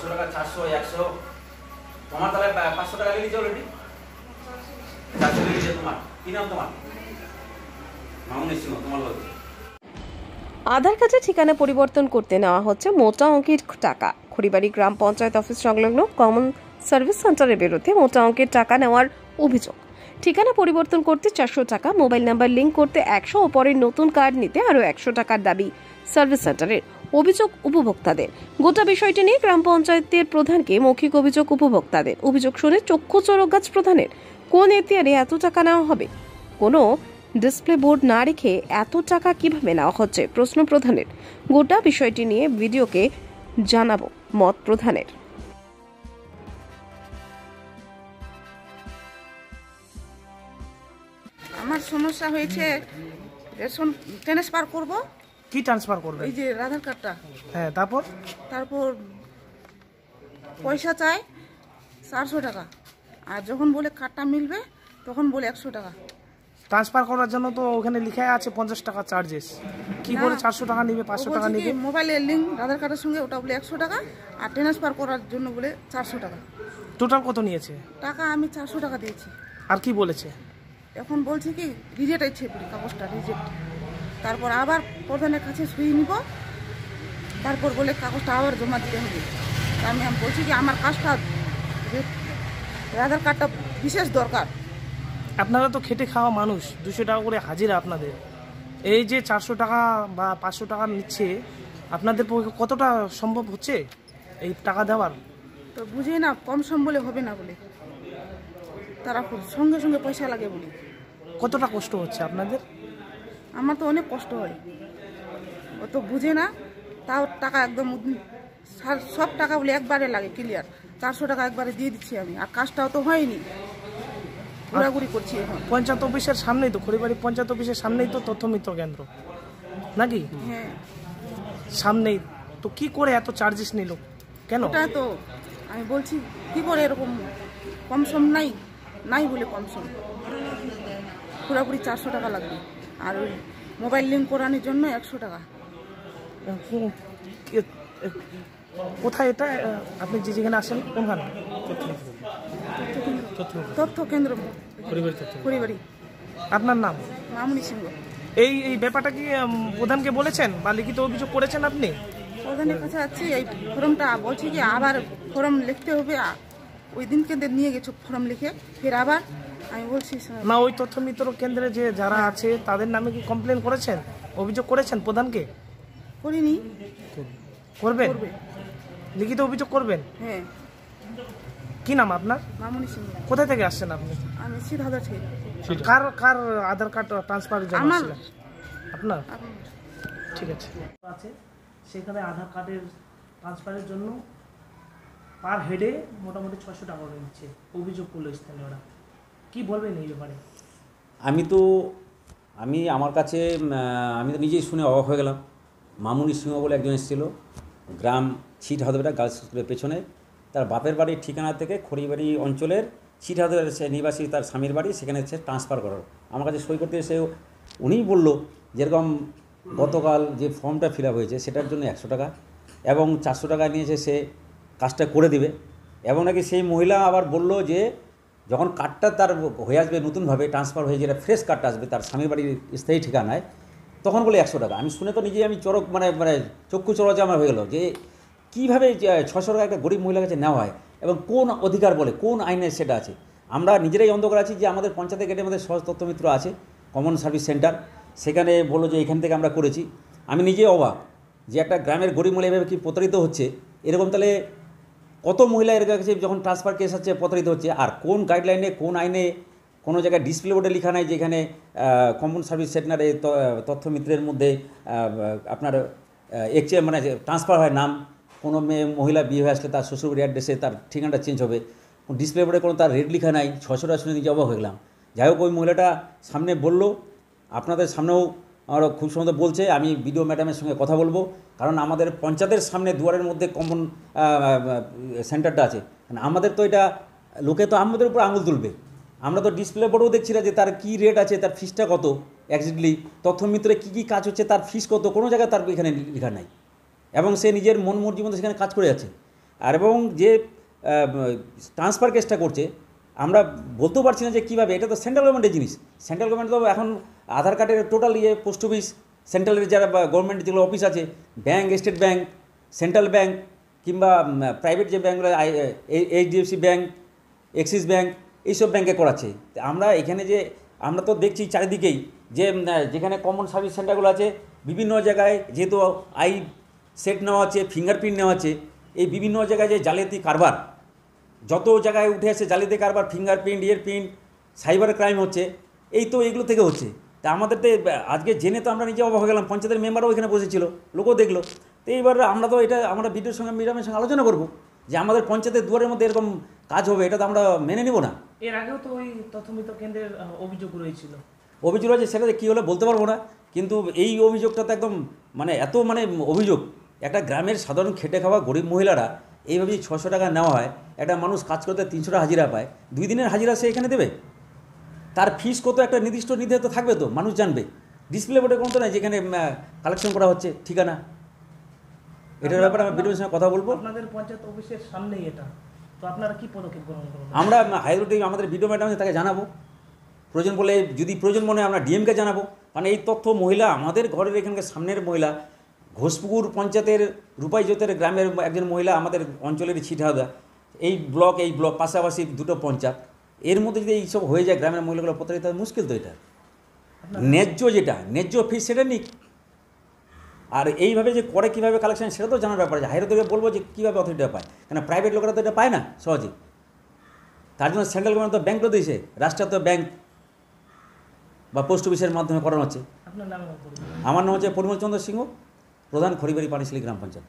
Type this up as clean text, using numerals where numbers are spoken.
600 টাকা 400 100 তোমার তাহলে 500 টাকা লিখেছো অলরেডি 400 লিখেছো তোমার কি নাম তোমার মামুনি সিং তোমার লোক আধার কার্ডে ঠিকানা পরিবর্তন করতে নেওয়া হচ্ছে মোটা অঙ্কের টাকা। খড়িবাড়ি গ্রাম পঞ্চায়েত অফিস সংলগ্ন কমন সার্ভিস সেন্টারের বিরুদ্ধে মোটা অঙ্কের টাকা নেওয়ার অভিযোগ। ঠিকানা পরিবর্তন করতে 400 টাকা, মোবাইল নাম্বার লিঙ্ক করতে 100 ও পরে নতুন কার্ড নিতে আরও 100 টাকার দাবি সার্ভিস সেন্টারের। অভিযোগ উপভোক্তাদের। গোটা বিষয়টি নিয়ে গ্রাম পঞ্চায়েতের প্রধানকে মৌখিক অভিযোগ উপভোক্তাদের। অভিযোগ শুনে চক্ষু চড়ক গাছ প্রধানের। কোন এখতিয়ারে এত টাকা নেওয়া হবে? কোনো ডিসপ্লে বোর্ড না রেখে এত টাকা কিভাবে নেওয়া হচ্ছে প্রশ্ন প্রধানের। গোটা বিষয়টি নিয়ে ভিডিওকে জানাবো মত প্রধানের। আমার সমস্যা হয়েছে, রেশন ট্রান্সফার করব। কি ট্রান্সফার করবে? এই যে আধার কার্ডটা। হ্যাঁ, তারপর পয়সা চাই 400 টাকা, আর যখন বলে কার্ডটা মিলবে তখন বলে 100 টাকা। ট্রান্সফার করার জন্য তো ওখানে লেখা আছে 50 টাকা চার্জেস। কি করে 400 টাকা নিবে, 500 টাকা নিবে? মোবাইলের লিঙ্ক আধার কার্ডের সঙ্গে ওটা বলে 100 টাকা, আর ট্রান্সফার করার জন্য বলে 400 টাকা। টোটাল কত নিয়েছে টাকা আমি 400 টাকা দিয়েছি। আর কি বলেছে? এখন বলছে কি রিজেক্ট আছে, কাগজটা রিজেক্ট। তারপর আবার প্রধানের কাছে সই নিব, তারপর বলে কাগজটা আবার জমা দিতে হবে। আমি বলছি কি আমার কাজটা, আধার কার্ডটা বিশেষ দরকার। আপনারা তো খেটে খাওয়া মানুষ, 200 টাকা করে হাজিরা আপনাদের। এই যে 400 টাকা বা 500 টাকা নিচ্ছে, আপনাদের পক্ষে কতটা সম্ভব হচ্ছে এই টাকা দেওয়ার? তো বুঝি না, কম সম বলে হবে না বলে, তারা সঙ্গে সঙ্গে পয়সা লাগে বলে। কতটা কষ্ট হচ্ছে আপনাদের? আমার তো অনেক কষ্ট হয়, ও তো বুঝে না। তাও টাকা একদম সব টাকা বলে একবারে লাগে ক্লিয়ার। 400 টাকা একবারে দিয়ে দিচ্ছি আমি, আর কাজটাও তো হয়নি, ঘোরাঘুরি করছি এখন। পঞ্চায়েত অফিসের সামনেই তো, খড়িবাড়ি পঞ্চায়েত অফিসের সামনেই তো তথ্য মিত্র কেন্দ্র নাকি? হ্যাঁ, সামনেই তো। কি করে এত চার্জেস নিল কেন? ওটা তো আমি বলছি কি করে এরকম কম সম নাই বলে কম সম। পুরোপুরি 400 টাকা লাগবে, আর ওই মোবাইল লিঙ্ক করানোর জন্য 100 টাকা। কোথায় এটা? আপনি যেখানে আসেন কোনখানে? তথ্য কেন্দ্র খড়িবাড়ি। আপনার নাম? মামুনি সিংহ। এই ব্যাপারটা কি প্রধানকে বলেছেন বা লিখিত অভিযোগ করেছেন আপনি? প্রধানের কাছে আছি, এই ফর্মটা বলছি কি আবার ফর্ম লিখতে হবে। ওই দিনকে নিয়ে গেছো ফর্ম লিখে, ফের আবার আমি বলছি না, ওই তথ্য মিত্র কেন্দ্রে যে যারা আছে তাদের নামে কি কমপ্লেন করেছেন, অভিযোগ করেছেন প্রধানকে? করিনি। করবেন? লিখিত অভিযোগ করবেন? হ্যাঁ। কি নাম আপনার? মামুনি সিংহ। কোথা থেকে আসছেন আপনি? আমি সিধাদার থেকে। কার আধার কার্ড ট্রান্সফারের জন্য আসছিলেন? আপনার? ঠিক আছে। সেখানে আধার কার্ডের ট্রান্সফারের জন্য পার হেডে মোটামুটি 600 টাকা করে নিচ্ছে, অভিযোগ করলো স্থানীয়রা। কি বলবেন এই ব্যাপারে? আমার কাছে আমি তো নিজেই শুনে অবাক হয়ে গেলাম। মামুনি সিংহ বলে একজন এসেছিল, গ্রাম ছিটহাদবেটা গার্লস স্কুলের পেছনে। তার বাপের বাড়ির ঠিকানা থেকে খড়িবাড়ি অঞ্চলের ছিটহাদবের সে নিবাসী, তার স্বামীর বাড়ি, সেখানে সে ট্রান্সফার করার আমার কাছে সই করতে এসে উনিই বললো যেরকম গতকাল যে ফর্মটা ফিল আপ হয়েছে সেটার জন্য 100 টাকা এবং 400 টাকা নিয়েছে, সে কাজটা করে দিবে। এবং নাকি সেই মহিলা আবার বলল যে যখন কার্ডটা তার হয়ে আসবে, নতুনভাবে ট্রান্সফার হয়ে যেটা ফ্রেশ কার্ডটা আসবে তার স্বামীর বাড়ির স্থায়ী ঠিকানায়, তখন বলে 100 টাকা। আমি শুনে তো নিজেই আমি চরক মানে চক্ষু চড়াচড়া আমার হয়ে গেল যে কীভাবে 600 টাকা একটা গরিব মহিলার কাছে নেওয়া হয় এবং কোন অধিকার বলে, কোন আইনে সেটা আছে। আমরা নিজেরাই অন্ধকার আছি যে আমাদের পঞ্চায়েতে গেটে আমাদের সহজ তথ্যমিত্র আছে, কমন সার্ভিস সেন্টার, সেখানে বললো যে এখান থেকে আমরা করেছি। আমি নিজেই অবাক যে একটা গ্রামের গরিব মহিলা এভাবে কি প্রতারিত হচ্ছে। এরকম তাহলে কত মহিলা এর কাছে যখন ট্রান্সফার কেস হচ্ছে প্রতারিত হচ্ছে। আর কোন গাইডলাইনে, কোন আইনে কোনো জায়গায় ডিসপ্লে বোর্ডে লেখা নাই যে এখানে কমন সার্ভিস সেন্টারে তথ্যমিত্রের মধ্যে আপনার মানে ট্রান্সফার হয় নাম, কোনো মেয়ে মহিলা বিয়ে হয়ে আসলে তার শ্বশুরবাড়ির অ্যাড্রেসে তার ঠিকানাটা চেঞ্জ হবে। ডিসপ্লে বোর্ডে কোনো তার রেট লেখা নাই। 600 টাকা শুনে নিজে অবাক হয়ে গেলাম। যাই হোক, ওই মহিলাটা সামনে বলল, আপনাদের সামনেও আমার খুব সুন্দর বলছে, আমি বিডিও ম্যাডামের সঙ্গে কথা বলবো, কারণ আমাদের পঞ্চায়েতের সামনে দুয়ারের মধ্যে কমন সেন্টারটা আছে। আমাদের তো এটা লোকে তো আমাদের উপর আঙুল তুলবে। আমরা তো ডিসপ্লে বোর্ডেও দেখছি না যে তার কী রেট আছে, তার ফিসটা কত, এক্স্যাক্টলি তথ্যমিত্রে কী কাজ হচ্ছে, তার ফিস কত, কোনো জায়গায় তার এখানে লেখা নাই। এবং সে নিজের মন মর্জি মতো সেখানে কাজ করে যাচ্ছে। আর এবং যে ট্রান্সফার কেসটা করছে আমরা বলতেও পারছি না যে কীভাবে, এটা তো সেন্ট্রাল গভর্নমেন্টের জিনিস। সেন্ট্রাল গভর্নমেন্ট তো এখন আধার কার্ডের টোটাল পোস্ট অফিস, সেন্ট্রালের যারা গভর্নমেন্ট যেগুলো অফিস আছে, bank, state bank, central bank কিংবা প্রাইভেট যে ব্যাঙ্কগুলো HDFC ব্যাঙ্ক, এক্সিস ব্যাঙ্ক, এইসব ব্যাঙ্কে করাচ্ছে। আমরা এখানে যে আমরা তো দেখছি চারিদিকেই যে যেখানে কমন সার্ভিস সেন্টারগুলো আছে বিভিন্ন জায়গায় যেহেতু আই সেট নেওয়া আছে, ফিঙ্গারপ্রিন্ট নেওয়া আছে, এই বিভিন্ন জায়গায় যে জালিয়াতি কারবার যত জায়গায় উঠে আসে, জালিয়াতি কারবার, ফিঙ্গারপ্রিন্ট, প্রিন্ট, সাইবার ক্রাইম হচ্ছে, এই তো এগুলো থেকে হচ্ছে। তা আমাদের তো আজকে জেনে তো আমরা নিজে অবাক হয়ে গেলাম, পঞ্চায়েতের মেম্বারও এখানে বসেছিল, লোকও দেখলো। তো এইবার আমরা তো এটা আমরা বিডিওর সঙ্গে ম্যাডামের সঙ্গে আলোচনা করবো যে আমাদের পঞ্চায়েতের দুয়ারের মধ্যে এরকম কাজ হবে, এটা তো আমরা মেনে নেব না। এর আগেও তো ওই তথ্যমিত কেন্দ্রের অভিযোগ রয়েছিল। অভিযোগ আছে, সেটা কী হলো বলতে পারবো না, কিন্তু এই অভিযোগটা তো একদম এত অভিযোগ। একটা গ্রামের সাধারণ খেটে খাওয়া গরিব মহিলারা এইভাবে 600 টাকা নেওয়া হয়, একটা মানুষ কাজ করতে 300 টাকা হাজিরা পায়, 2 দিনের হাজিরা সে এখানে দেবে, তার ফিস কত একটা নির্দিষ্ট নির্ধারিত থাকবে, তো মানুষ জানবে। ডিসপ্লে বোর্ডে কোনো তো নাই যেখানে কালেকশন করা হচ্ছে ঠিকানা। এটার ব্যাপারে আমি বিডিওর সঙ্গে কথা বলবো। আপনাদের পঞ্চায়েত অফিসের সামনেই এটা, তো আপনারা কি পদক্ষেপ গ্রহণ করবেন? আমরা হাইকোর্টে আমাদের বিডিও ম্যাডাম তাকে জানাবো, প্রয়োজন বলে যদি প্রয়োজন মনে হয় আমরা ডিএমকে জানাবো। কারণ এই তথ্য মহিলা আমাদের ঘরের এখানকার সামনের মহিলা, ঘোষপুকুর পঞ্চায়েতের রূপাইজোতের গ্রামের একজন মহিলা, আমাদের অঞ্চলের ছিটহাদা, এই ব্লক পাশাপাশি দুটো পঞ্চায়েত, এর মধ্যে যদি এইসব হয়ে যায় গ্রামের মহিলাগুলো প্রতারিত হয়, মুশকিল তো। এটা ন্যায্য ফিস সেটা নিক, আর এইভাবে যে করে কীভাবে কালেকশন সেটা তো জানার ব্যাপার আছে। হাইকোর্টে বলবো যে কীভাবে অথরিটিটা পায়, কেন প্রাইভেট লোকেরা তো এটা পায় না সহজে। তার জন্য সেন্ট্রাল গভর্নমেন্ট তো ব্যাঙ্ক তো দিয়েছে, রাষ্ট্রায়ত্ত ব্যাঙ্ক বা পোস্ট অফিসের মাধ্যমে করানো হচ্ছে। আপনার নাম? আমার নাম হচ্ছে পরিমল চন্দ্র সিংহ, প্রধান খড়িবাড়ি পানিশালী গ্রাম পঞ্চায়েত।